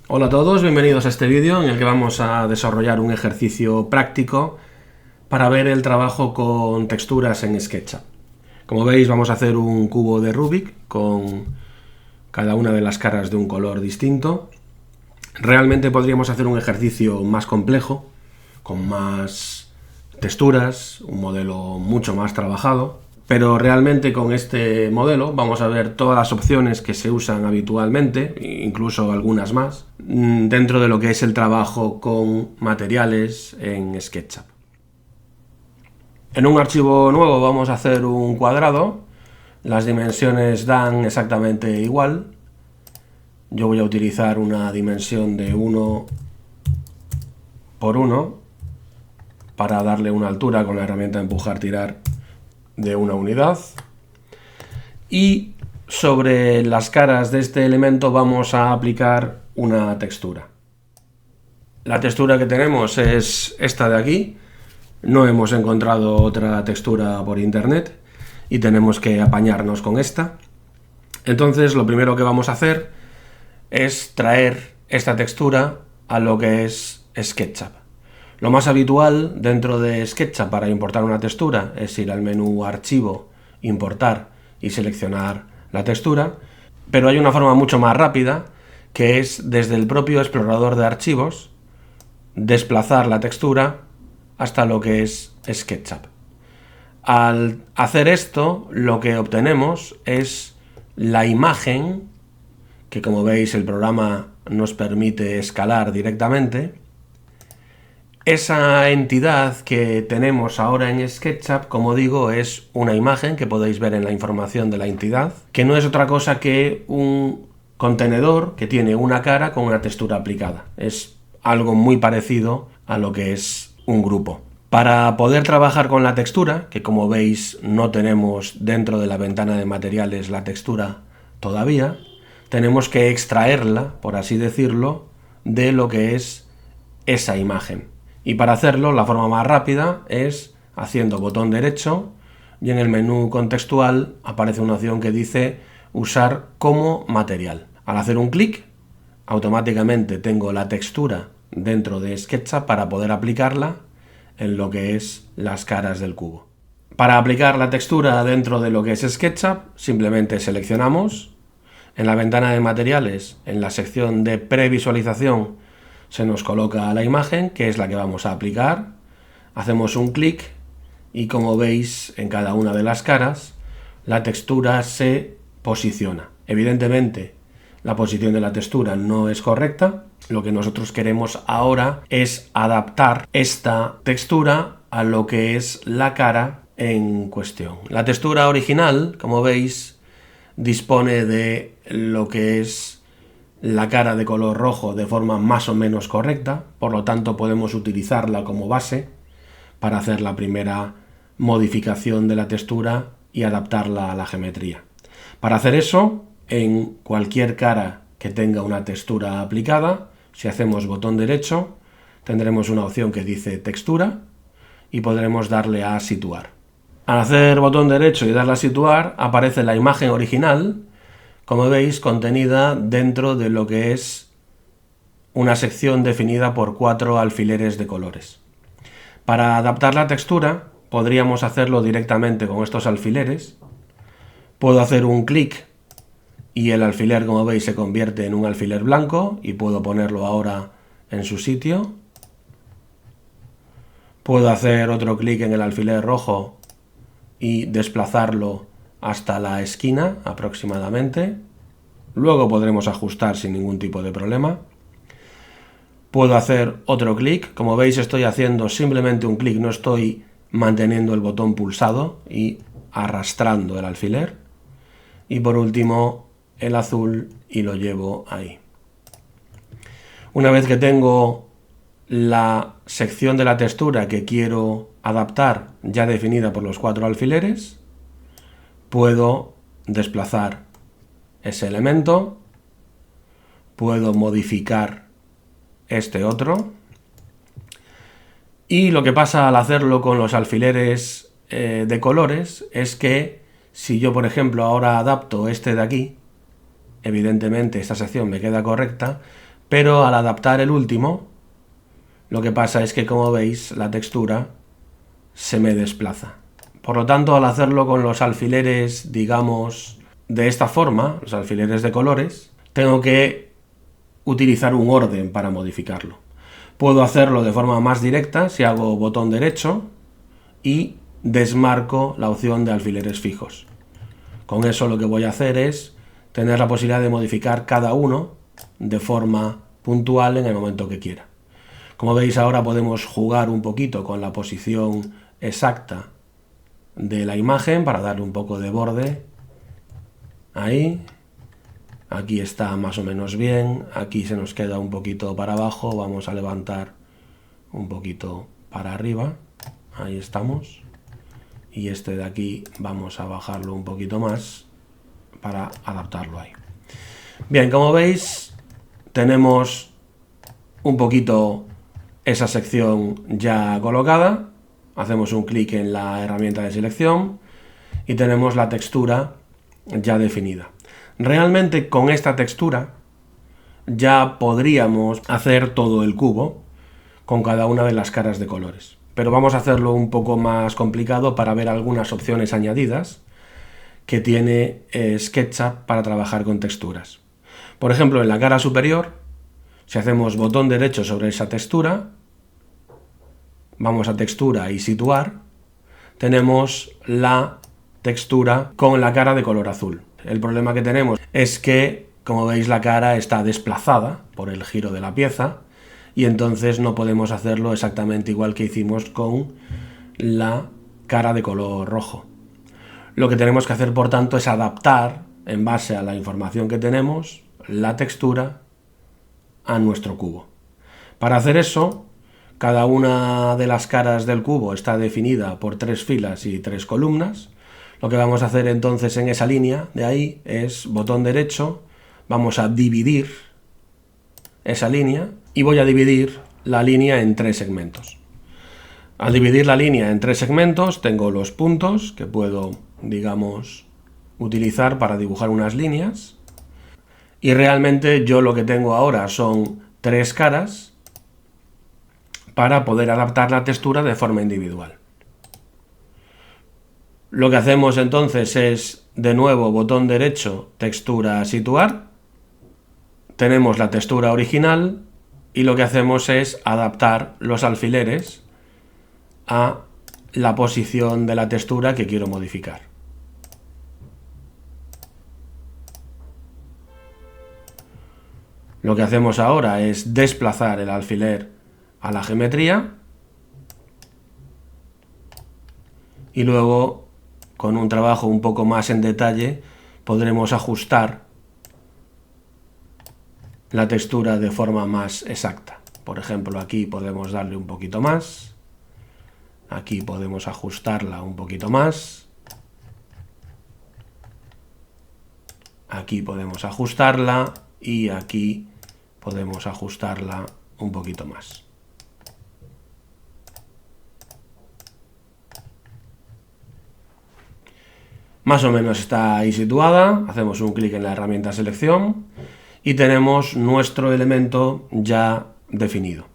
Hola a todos, bienvenidos a este vídeo en el que vamos a desarrollar un ejercicio práctico para ver el trabajo con texturas en SketchUp. Como veis, vamos a hacer un cubo de Rubik con cada una de las caras de un color distinto. Realmente podríamos hacer un ejercicio más complejo, con más texturas, un modelo mucho más trabajado, pero realmente con este modelo vamos a ver todas las opciones que se usan habitualmente, incluso algunas más, dentro de lo que es el trabajo con materiales en SketchUp. En un archivo nuevo vamos a hacer un cuadrado, las dimensiones dan exactamente igual. Yo voy a utilizar una dimensión de 1 por 1 para darle una altura con la herramienta empujar-tirar de una unidad. Y sobre las caras de este elemento vamos a aplicar una textura. La textura que tenemos es esta de aquí. No hemos encontrado otra textura por internet y tenemos que apañarnos con esta. Entonces lo primero que vamos a hacer es traer esta textura a lo que es SketchUp. Lo más habitual dentro de SketchUp para importar una textura es ir al menú Archivo, Importar y seleccionar la textura, pero hay una forma mucho más rápida que es desde el propio explorador de archivos desplazar la textura hasta lo que es SketchUp. Al hacer esto, lo que obtenemos es la imagen, que como veis el programa nos permite escalar directamente. Esa entidad que tenemos ahora en SketchUp, como digo, es una imagen que podéis ver en la información de la entidad, que no es otra cosa que un contenedor que tiene una cara con una textura aplicada. Es algo muy parecido a lo que es un grupo. Para poder trabajar con la textura, que como veis no tenemos dentro de la ventana de materiales la textura todavía, tenemos que extraerla, por así decirlo, de lo que es esa imagen. Y para hacerlo, la forma más rápida es haciendo botón derecho y en el menú contextual aparece una opción que dice usar como material. Al hacer un clic, automáticamente tengo la textura dentro de SketchUp para poder aplicarla en lo que es las caras del cubo. Para aplicar la textura dentro de lo que es SketchUp, simplemente seleccionamos. En la ventana de materiales, en la sección de previsualización, se nos coloca la imagen, que es la que vamos a aplicar. Hacemos un clic y como veis en cada una de las caras, la textura se posiciona. Evidentemente, la posición de la textura no es correcta. Lo que nosotros queremos ahora es adaptar esta textura a lo que es la cara en cuestión. La textura original, como veis, dispone de lo que es la cara de color rojo de forma más o menos correcta, por lo tanto podemos utilizarla como base para hacer la primera modificación de la textura y adaptarla a la geometría. Para hacer eso, en cualquier cara que tenga una textura aplicada, si hacemos botón derecho, tendremos una opción que dice textura y podremos darle a situar. Al hacer botón derecho y darle a situar, aparece la imagen original, como veis, contenida dentro de lo que es una sección definida por 4 alfileres de colores. Para adaptar la textura, podríamos hacerlo directamente con estos alfileres. Puedo hacer un clic y el alfiler, como veis, se convierte en un alfiler blanco y puedo ponerlo ahora en su sitio. Puedo hacer otro clic en el alfiler rojo y desplazarlo hasta la esquina aproximadamente. Luego podremos ajustar sin ningún tipo de problema. Puedo hacer otro clic. Como veis, estoy haciendo simplemente un clic, no estoy manteniendo el botón pulsado y arrastrando el alfiler. Y por último, el azul y lo llevo ahí. Una vez que tengo la sección de la textura que quiero adaptar ya definida por los 4 alfileres, puedo desplazar ese elemento, puedo modificar este otro, y lo que pasa al hacerlo con los alfileres de colores es que si yo, por ejemplo, ahora adapto este de aquí, evidentemente esta sección me queda correcta, pero al adaptar el último, lo que pasa es que, como veis, la textura se me desplaza. Por lo tanto, al hacerlo con los alfileres, digamos, de esta forma, los alfileres de colores, tengo que utilizar un orden para modificarlo. Puedo hacerlo de forma más directa si hago botón derecho y desmarco la opción de alfileres fijos. Con eso lo que voy a hacer es tener la posibilidad de modificar cada uno de forma puntual en el momento que quiera. Como veis, ahora podemos jugar un poquito con la posición exacta de la imagen para darle un poco de borde. Ahí. Aquí está más o menos bien. Aquí se nos queda un poquito para abajo. Vamos a levantar un poquito para arriba. Ahí estamos. Y este de aquí vamos a bajarlo un poquito más para adaptarlo ahí. Bien, como veis, tenemos un poquito esa sección ya colocada. Hacemos un clic en la herramienta de selección y tenemos la textura ya definida. Realmente con esta textura ya podríamos hacer todo el cubo con cada una de las caras de colores. Pero vamos a hacerlo un poco más complicado para ver algunas opciones añadidas que tiene SketchUp para trabajar con texturas. Por ejemplo, en la cara superior, si hacemos botón derecho sobre esa textura, vamos a textura y situar, tenemos la textura con la cara de color azul. El problema que tenemos es que, como veis, la cara está desplazada por el giro de la pieza y entonces no podemos hacerlo exactamente igual que hicimos con la cara de color rojo. Lo que tenemos que hacer, por tanto, es adaptar, en base a la información que tenemos, la textura a nuestro cubo. Para hacer eso, cada una de las caras del cubo está definida por 3 filas y 3 columnas. Lo que vamos a hacer entonces en esa línea de ahí es botón derecho, vamos a dividir esa línea y voy a dividir la línea en 3 segmentos. Al dividir la línea en 3 segmentos tengo los puntos que puedo, digamos, utilizar para dibujar unas líneas. Y realmente yo lo que tengo ahora son 3 caras para poder adaptar la textura de forma individual. Lo que hacemos entonces es, de nuevo, botón derecho, textura, situar. Tenemos la textura original y lo que hacemos es adaptar los alfileres a la posición de la textura que quiero modificar. Lo que hacemos ahora es desplazar el alfiler a la geometría y luego, con un trabajo un poco más en detalle, podremos ajustar la textura de forma más exacta. Por ejemplo, aquí podemos darle un poquito más, aquí podemos ajustarla un poquito más, aquí podemos ajustarla y aquí podemos ajustarla un poquito más. Más o menos está ahí situada, hacemos un clic en la herramienta selección y tenemos nuestro elemento ya definido.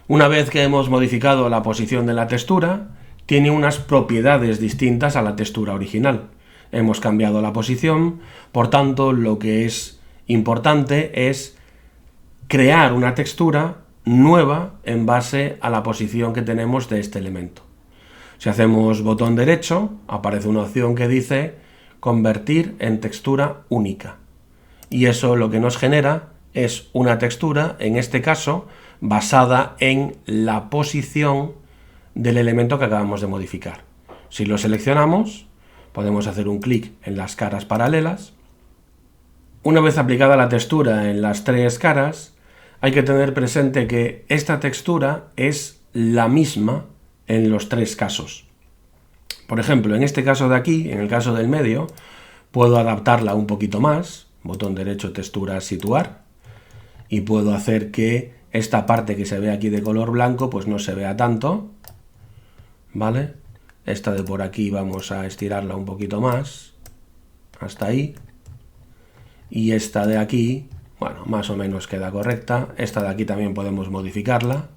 Una vez que hemos modificado la posición de la textura, tiene unas propiedades distintas a la textura original. Hemos cambiado la posición, por tanto, lo que es importante es crear una textura nueva en base a la posición que tenemos de este elemento. Si hacemos botón derecho, aparece una opción que dice convertir en textura única. Y eso lo que nos genera es una textura, en este caso, basada en la posición del elemento que acabamos de modificar. Si lo seleccionamos, podemos hacer un clic en las caras paralelas. Una vez aplicada la textura en las 3 caras, hay que tener presente que esta textura es la misma en los 3 casos. Por ejemplo, en este caso de aquí, en el caso del medio, puedo adaptarla un poquito más, botón derecho, textura, situar, y puedo hacer que esta parte que se ve aquí de color blanco pues no se vea tanto, ¿vale? Esta de por aquí vamos a estirarla un poquito más, hasta ahí, y esta de aquí, Bueno, más o menos queda correcta. Esta de aquí también podemos modificarla.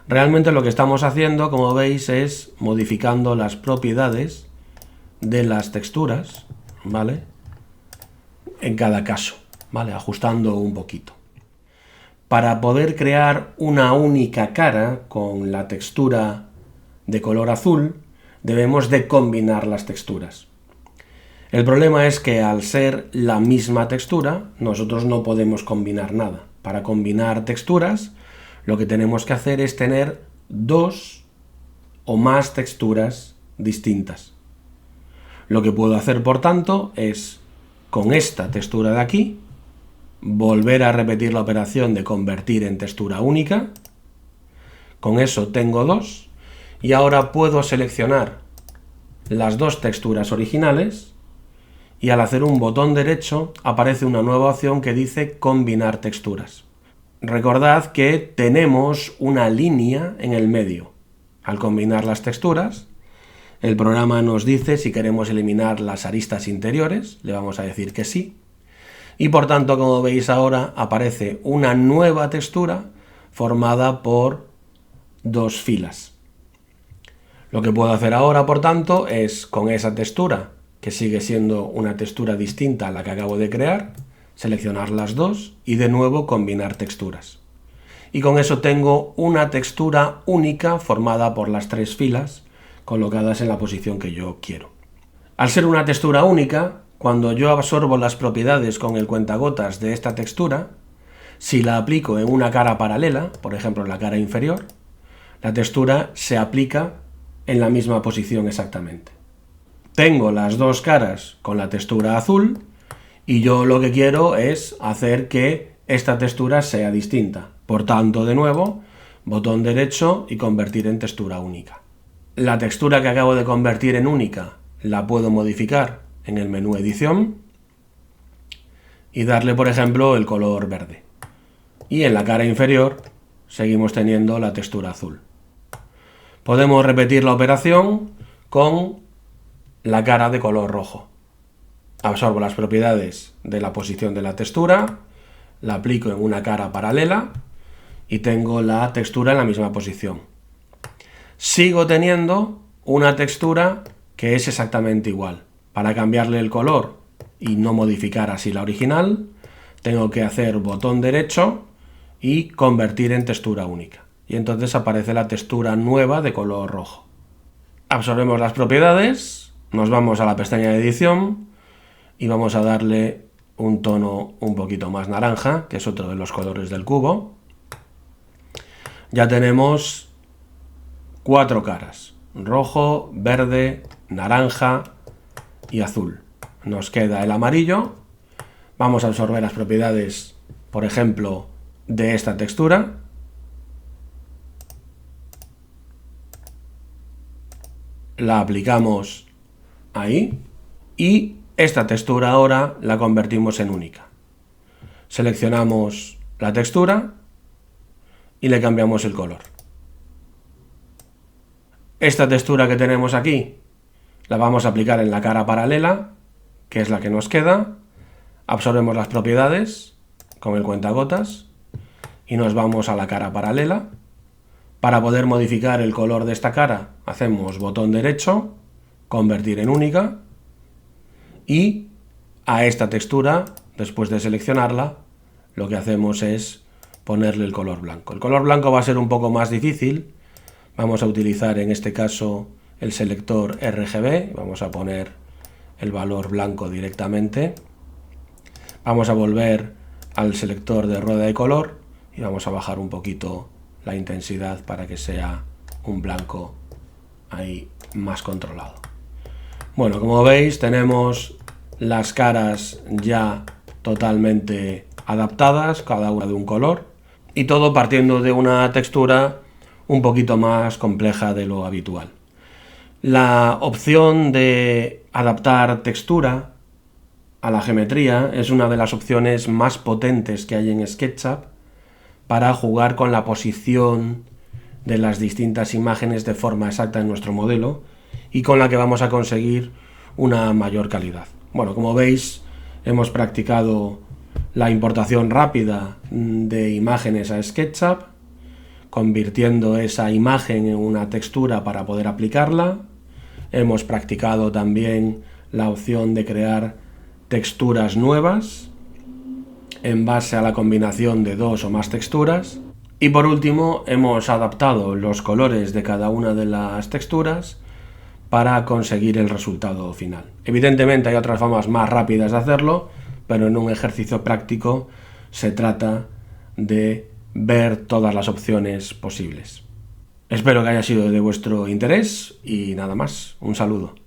Realmente lo que estamos haciendo, como veis, es modificando las propiedades de las texturas, ¿vale? En cada caso, ¿vale? Ajustando un poquito. Para poder crear una única cara con la textura de color azul, debemos de combinar las texturas. El problema es que al ser la misma textura, nosotros no podemos combinar nada. Para combinar texturas, lo que tenemos que hacer es tener dos o más texturas distintas. Lo que puedo hacer, por tanto, es con esta textura de aquí, volver a repetir la operación de convertir en textura única. Con eso tengo dos. Y ahora puedo seleccionar las dos texturas originales y al hacer un botón derecho aparece una nueva opción que dice combinar texturas. Recordad que tenemos una línea en el medio. Al combinar las texturas, el programa nos dice si queremos eliminar las aristas interiores, le vamos a decir que sí. Y por tanto, como veis ahora, aparece una nueva textura formada por dos filas. Lo que puedo hacer ahora, por tanto, es con esa textura, que sigue siendo una textura distinta a la que acabo de crear, seleccionar las dos y de nuevo combinar texturas. Y con eso tengo una textura única formada por las tres filas colocadas en la posición que yo quiero. Al ser una textura única, cuando yo absorbo las propiedades con el cuentagotas de esta textura, si la aplico en una cara paralela, por ejemplo en la cara inferior, la textura se aplica en la misma posición exactamente. Tengo las dos caras con la textura azul y yo lo que quiero es hacer que esta textura sea distinta. Por tanto, de nuevo, botón derecho y convertir en textura única. La textura que acabo de convertir en única la puedo modificar en el menú edición y darle, por ejemplo, el color verde. Y en la cara inferior seguimos teniendo la textura azul. Podemos repetir la operación con la cara de color rojo. Absorbo las propiedades de la posición de la textura, la aplico en una cara paralela y tengo la textura en la misma posición. Sigo teniendo una textura que es exactamente igual. Para cambiarle el color y no modificar así la original, tengo que hacer botón derecho y convertir en textura única. Y entonces aparece la textura nueva de color rojo. Absorbemos las propiedades, nos vamos a la pestaña de edición y vamos a darle un tono un poquito más naranja, que es otro de los colores del cubo. Ya tenemos 4 caras: rojo, verde, naranja y azul. Nos queda el amarillo. Vamos a absorber las propiedades, por ejemplo, de esta textura. La aplicamos ahí y esta textura ahora la convertimos en única. Seleccionamos la textura y le cambiamos el color. Esta textura que tenemos aquí la vamos a aplicar en la cara paralela, que es la que nos queda. Absorbemos las propiedades con el cuentagotas y nos vamos a la cara paralela. Para poder modificar el color de esta cara, hacemos botón derecho, convertir en única, y a esta textura, después de seleccionarla, lo que hacemos es ponerle el color blanco. El color blanco va a ser un poco más difícil. Vamos a utilizar en este caso el selector RGB, vamos a poner el valor blanco directamente. Vamos a volver al selector de rueda de color y vamos a bajar un poquito la intensidad para que sea un blanco ahí más controlado. Bueno, como veis tenemos las caras ya totalmente adaptadas, cada una de un color, y todo partiendo de una textura un poquito más compleja de lo habitual. La opción de adaptar textura a la geometría es una de las opciones más potentes que hay en SketchUp para jugar con la posición de las distintas imágenes de forma exacta en nuestro modelo y con la que vamos a conseguir una mayor calidad. Bueno, como veis, hemos practicado la importación rápida de imágenes a SketchUp, convirtiendo esa imagen en una textura para poder aplicarla. Hemos practicado también la opción de crear texturas nuevas en base a la combinación de dos o más texturas. Y por último, hemos adaptado los colores de cada una de las texturas para conseguir el resultado final. Evidentemente hay otras formas más rápidas de hacerlo, pero en un ejercicio práctico se trata de ver todas las opciones posibles. Espero que haya sido de vuestro interés y nada más. Un saludo.